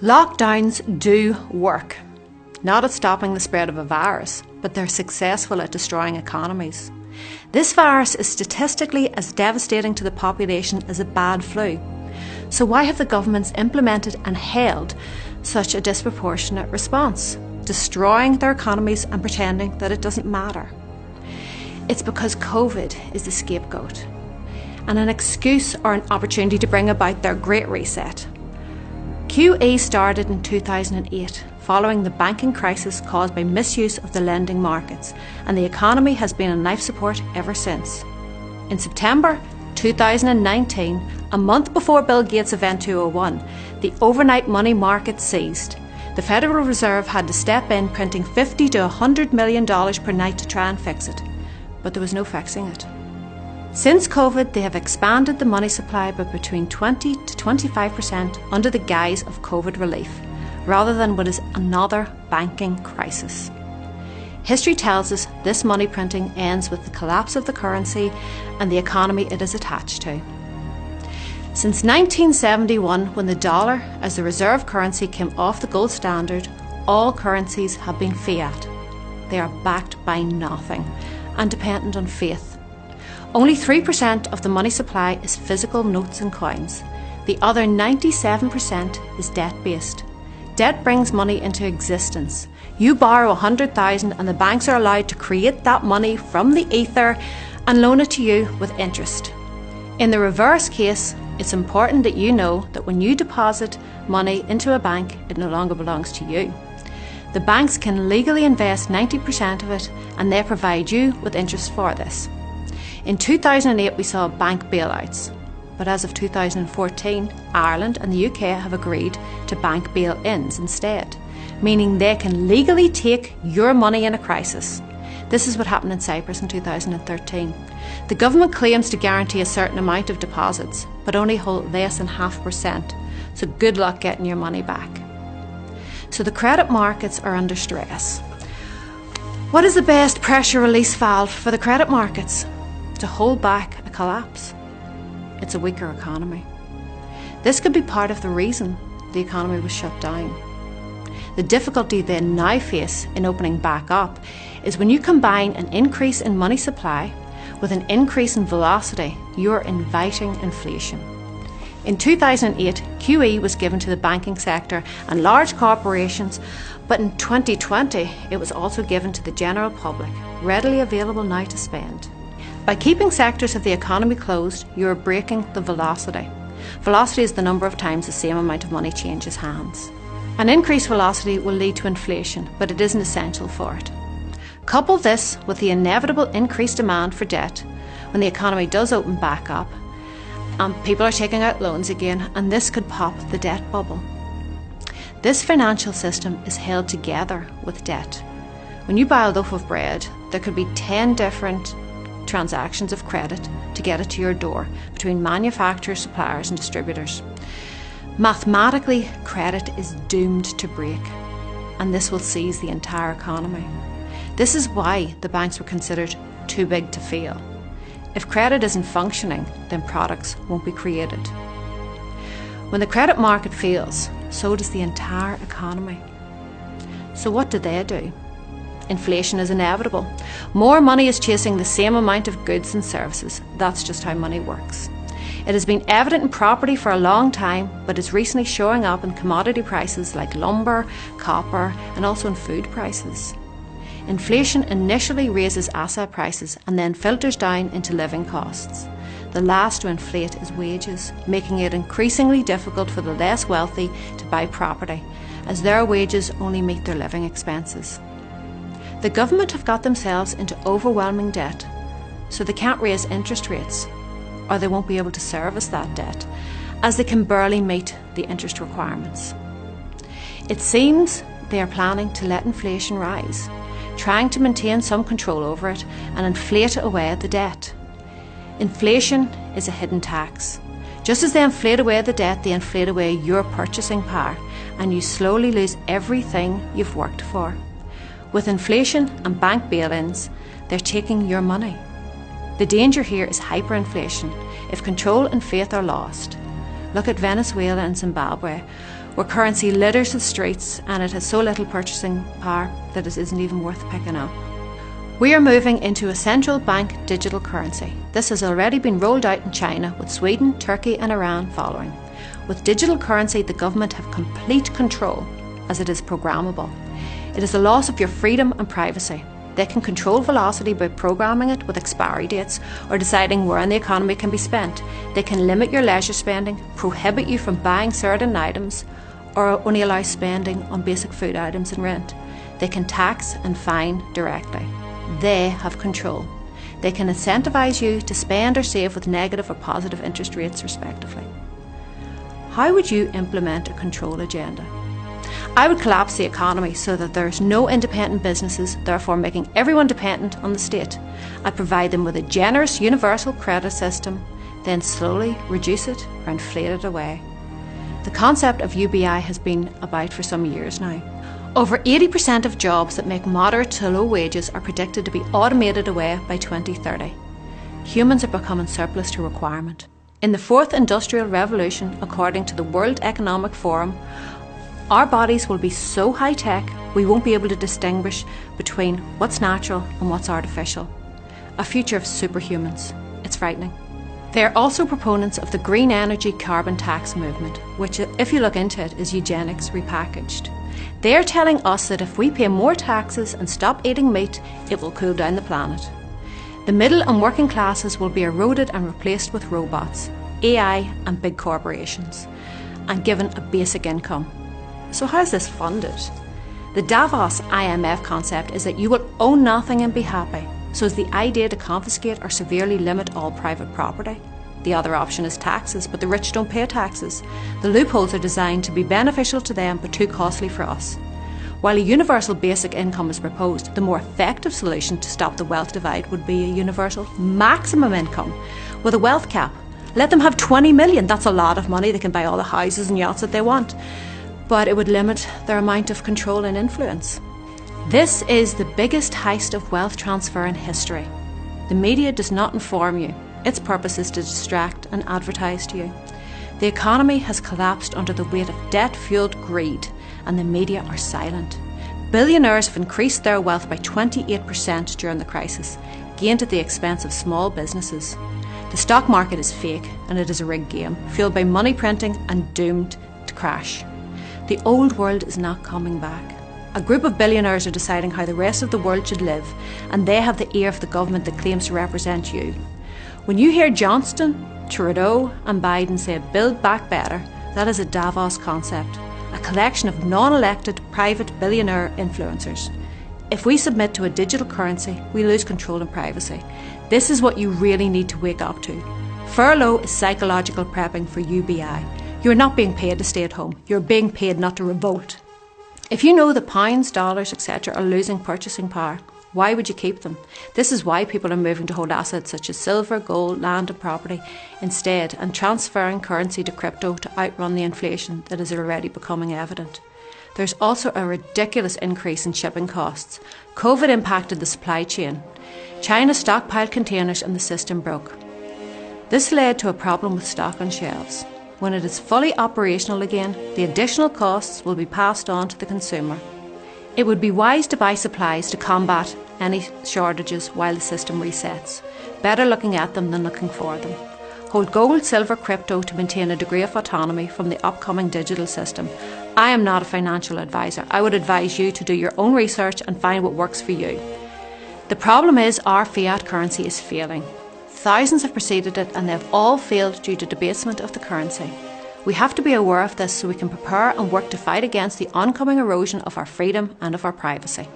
Lockdowns do work, not at stopping the spread of a virus, but they're successful at destroying economies. This virus is statistically as devastating to the population as a bad flu. So why have the governments implemented and held such a disproportionate response, destroying their economies and pretending that it doesn't matter? It's because COVID is the scapegoat and an excuse or an opportunity to bring about their Great Reset. QE started in 2008, following the banking crisis caused by misuse of the lending markets, and the economy has been on life support ever since. In September 2019, a month before Bill Gates' Event 201, the overnight money market seized. The Federal Reserve had to step in, printing $50 to $100 million per night to try and fix it, but there was no fixing it. Since COVID, they have expanded the money supply by between 20 to 25% under the guise of COVID relief, rather than what is another banking crisis. History tells us this money printing ends with the collapse of the currency and the economy it is attached to. Since 1971, when the dollar as the reserve currency came off the gold standard, all currencies have been fiat. They are backed by nothing and dependent on faith. Only 3% of the money supply is physical notes and coins. The other 97% is debt-based. Debt brings money into existence. You borrow $100,000 and the banks are allowed to create that money from the ether and loan it to you with interest. In the reverse case, it's important that you know that when you deposit money into a bank, it no longer belongs to you. The banks can legally invest 90% of it and they provide you with interest for this. In 2008 we saw bank bailouts, but as of 2014, Ireland and the UK have agreed to bank bail-ins instead, meaning they can legally take your money in a crisis. This is what happened in Cyprus in 2013. The government claims to guarantee a certain amount of deposits, but only hold less than 0.5%, so good luck getting your money back. So the credit markets are under stress. What is the best pressure release valve for the credit markets? To hold back a collapse. It's a weaker economy. This could be part of the reason the economy was shut down. The difficulty they now face in opening back up is when you combine an increase in money supply with an increase in velocity, you're inviting inflation. In 2008, QE was given to the banking sector and large corporations, but in 2020 it was also given to the general public, readily available now to spend. By keeping sectors of the economy closed, you are breaking the velocity. Velocity is the number of times the same amount of money changes hands. An increased velocity will lead to inflation, but it isn't essential for it. Couple this with the inevitable increased demand for debt when the economy does open back up, and people are taking out loans again, and this could pop the debt bubble. This financial system is held together with debt. When you buy a loaf of bread, there could be 10 different transactions of credit to get it to your door between manufacturers, suppliers and distributors. Mathematically, credit is doomed to break, and this will seize the entire economy. This is why the banks were considered too big to fail. If credit isn't functioning, then products won't be created. When the credit market fails, so does the entire economy. So what do they do? Inflation is inevitable. More money is chasing the same amount of goods and services. That's just how money works. It has been evident in property for a long time, but is recently showing up in commodity prices like lumber, copper, and also in food prices. Inflation initially raises asset prices and then filters down into living costs. The last to inflate is wages, making it increasingly difficult for the less wealthy to buy property, as their wages only meet their living expenses. The government have got themselves into overwhelming debt, so they can't raise interest rates, or they won't be able to service that debt, as they can barely meet the interest requirements. It seems they are planning to let inflation rise, trying to maintain some control over it and inflate away the debt. Inflation is a hidden tax. Just as they inflate away the debt, they inflate away your purchasing power, and you slowly lose everything you've worked for. With inflation and bank bail-ins, they're taking your money. The danger here is hyperinflation if control and faith are lost. Look at Venezuela and Zimbabwe, where currency litters the streets and it has so little purchasing power that it isn't even worth picking up. We are moving into a central bank digital currency. This has already been rolled out in China, with Sweden, Turkey and Iran following. With digital currency, the government have complete control, as it is programmable. It is a loss of your freedom and privacy. They can control velocity by programming it with expiry dates or deciding where in the economy can be spent. They can limit your leisure spending, prohibit you from buying certain items, or only allow spending on basic food items and rent. They can tax and fine directly. They have control. They can incentivise you to spend or save with negative or positive interest rates respectively. How would you implement a control agenda? I would collapse the economy so that there's no independent businesses, therefore making everyone dependent on the state. I'd provide them with a generous universal credit system, then slowly reduce it or inflate it away. The concept of UBI has been about for some years now. Over 80% of jobs that make moderate to low wages are predicted to be automated away by 2030. Humans are becoming surplus to requirement. In the fourth industrial revolution, according to the World Economic Forum, our bodies will be so high-tech we won't be able to distinguish between what's natural and what's artificial. A future of superhumans. It's frightening. They are also proponents of the green energy carbon tax movement, which, if you look into it, is eugenics repackaged. They are telling us that if we pay more taxes and stop eating meat, it will cool down the planet. The middle and working classes will be eroded and replaced with robots, AI and big corporations, and given a basic income. So how is this funded? The Davos IMF concept is that you will own nothing and be happy. So is the idea to confiscate or severely limit all private property? The other option is taxes, but the rich don't pay taxes. The loopholes are designed to be beneficial to them but too costly for us. While a universal basic income is proposed, the more effective solution to stop the wealth divide would be a universal maximum income with a wealth cap. Let them have 20 million, that's a lot of money, they can buy all the houses and yachts that they want. But it would limit their amount of control and influence. This is the biggest heist of wealth transfer in history. The media does not inform you. Its purpose is to distract and advertise to you. The economy has collapsed under the weight of debt-fueled greed, and the media are silent. Billionaires have increased their wealth by 28% during the crisis, gained at the expense of small businesses. The stock market is fake, and it is a rigged game, fueled by money printing and doomed to crash. The old world is not coming back. A group of billionaires are deciding how the rest of the world should live, and they have the ear of the government that claims to represent you. When you hear Johnston, Trudeau and Biden say build back better, that is a Davos concept, a collection of non-elected private billionaire influencers. If we submit to a digital currency, we lose control and privacy. This is what you really need to wake up to. Furlough is psychological prepping for UBI. You're not being paid to stay at home, you're being paid not to revolt. If you know that pounds, dollars, etc. are losing purchasing power, why would you keep them? This is why people are moving to hold assets such as silver, gold, land and property instead, and transferring currency to crypto to outrun the inflation that is already becoming evident. There's also a ridiculous increase in shipping costs. COVID impacted the supply chain. China stockpiled containers and the system broke. This led to a problem with stock on shelves. When it is fully operational again, the additional costs will be passed on to the consumer. It would be wise to buy supplies to combat any shortages while the system resets. Better looking at them than looking for them. Hold gold, silver, crypto to maintain a degree of autonomy from the upcoming digital system. I am not a financial advisor. I would advise you to do your own research and find what works for you. The problem is our fiat currency is failing. Thousands have preceded it and they've all failed due to debasement of the currency. We have to be aware of this so we can prepare and work to fight against the oncoming erosion of our freedom and of our privacy.